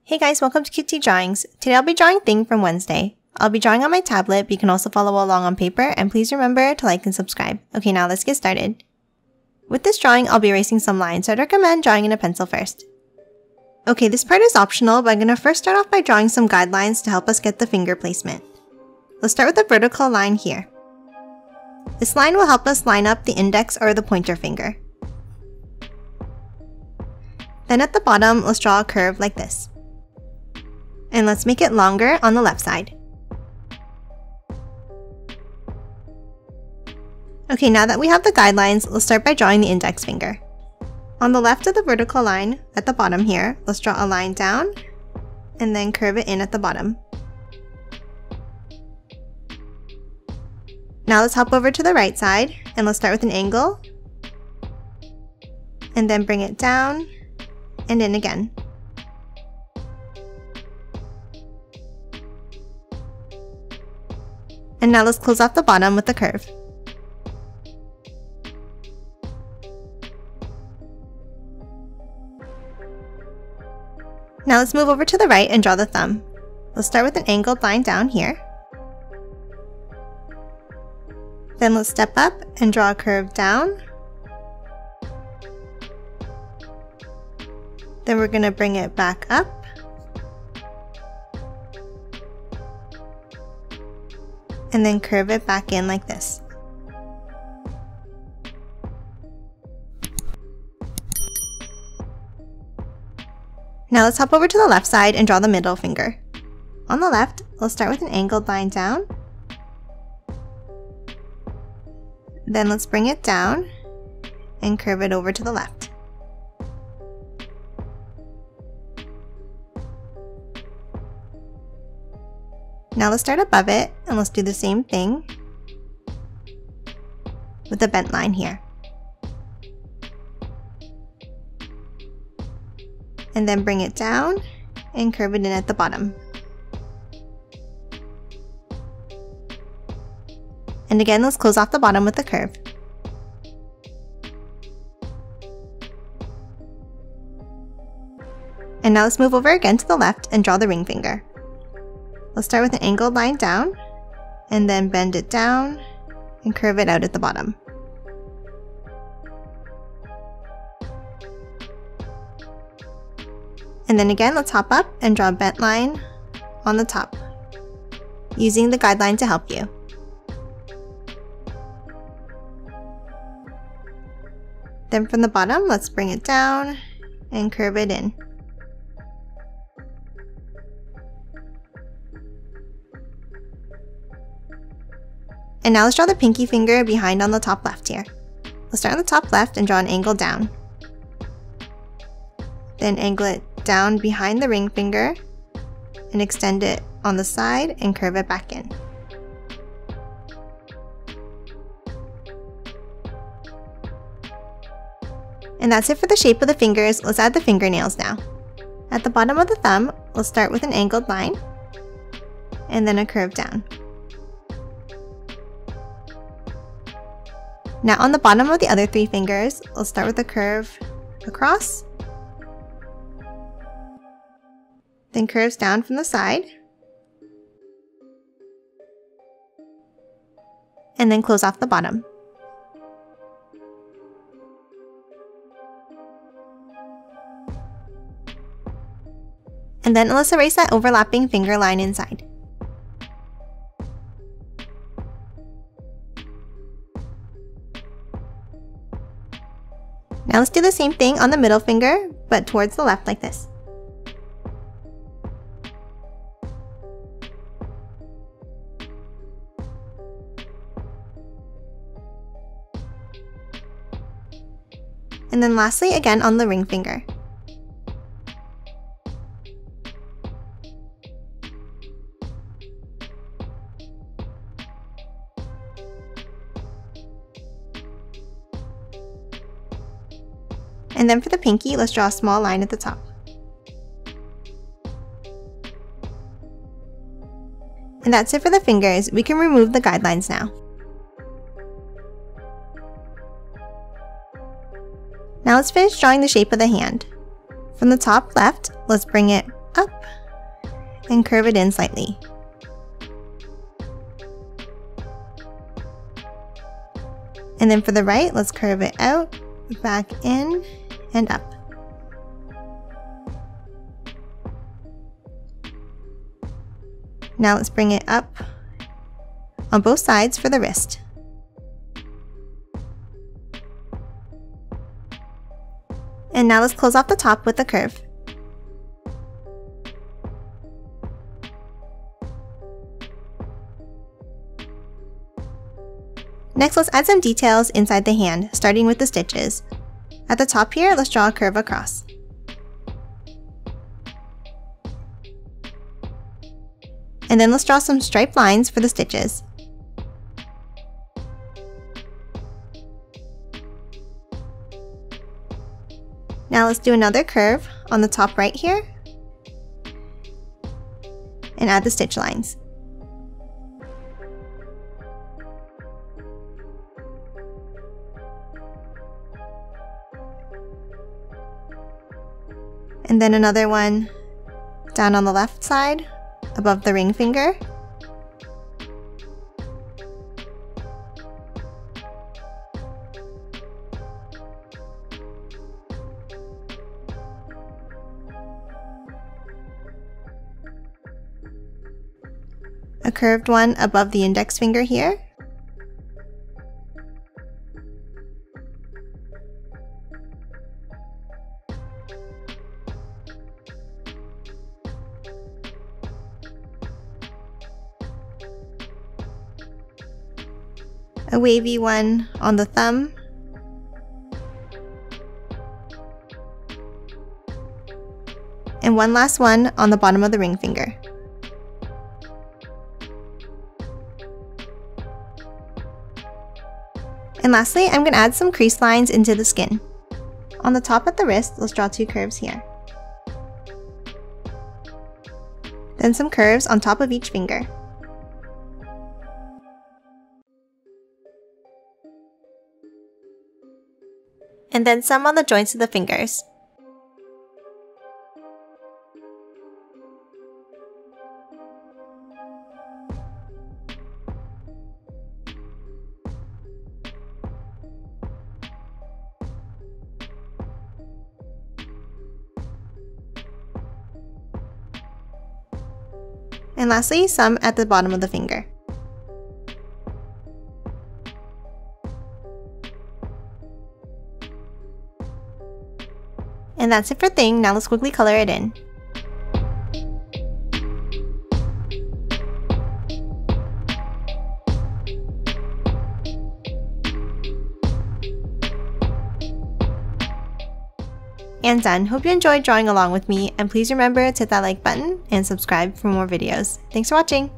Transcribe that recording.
Hey guys, welcome to QT Drawings. Today I'll be drawing Thing from Wednesday. I'll be drawing on my tablet, but you can also follow along on paper, and please remember to like and subscribe. Okay, now let's get started. With this drawing, I'll be erasing some lines, so I'd recommend drawing in a pencil first. Okay, this part is optional, but I'm going to first start off by drawing some guidelines to help us get the finger placement. Let's start with a vertical line here. This line will help us line up the index or the pointer finger. Then at the bottom, let's draw a curve like this. And let's make it longer on the left side. Okay, now that we have the guidelines, let's start by drawing the index finger. On the left of the vertical line, at the bottom here, let's draw a line down, and then curve it in at the bottom. Now let's hop over to the right side, and let's start with an angle, and then bring it down, and in again. And now let's close off the bottom with the curve. Now let's move over to the right and draw the thumb. Let's start with an angled line down here. Then let's step up and draw a curve down. Then we're going to bring it back up. And then curve it back in like this. Now let's hop over to the left side and draw the middle finger. On the left, let's start with an angled line down. Then let's bring it down and curve it over to the left. Now let's start above it and let's do the same thing with a bent line here. And then bring it down and curve it in at the bottom. And again, let's close off the bottom with a curve. And now let's move over again to the left and draw the ring finger. Let's start with an angled line down, and then bend it down and curve it out at the bottom. And then again, let's hop up and draw a bent line on the top, using the guideline to help you. Then from the bottom, let's bring it down and curve it in. And now let's draw the pinky finger behind on the top left here. Let's start on the top left and draw an angle down. Then angle it down behind the ring finger and extend it on the side and curve it back in. And that's it for the shape of the fingers. Let's add the fingernails now. At the bottom of the thumb, let's start with an angled line and then a curve down. Now on the bottom of the other three fingers, let's start with a curve across, then curves down from the side, and then close off the bottom. And then let's erase that overlapping finger line inside. Now let's do the same thing on the middle finger, but towards the left like this. And then lastly, again on the ring finger. And then for the pinky, let's draw a small line at the top. And that's it for the fingers. We can remove the guidelines now. Now let's finish drawing the shape of the hand. From the top left, let's bring it up and curve it in slightly. And then for the right, let's curve it out, back in, and up. Now let's bring it up on both sides for the wrist. And now let's close off the top with a curve. Next, let's add some details inside the hand, starting with the stitches. At the top here, let's draw a curve across. And then let's draw some striped lines for the stitches. Now let's do another curve on the top right here and add the stitch lines. And then another one down on the left side above the ring finger. A curved one above the index finger here. A wavy one on the thumb. And one last one on the bottom of the ring finger. And lastly, I'm going to add some crease lines into the skin. On the top at the wrist, let's draw two curves here. Then some curves on top of each finger. And then some on the joints of the fingers. And lastly, some at the bottom of the finger. And that's it for thing. Now let's quickly color it in. And done. Hope you enjoyed drawing along with me, and please remember to hit that like button and subscribe for more videos. Thanks for watching!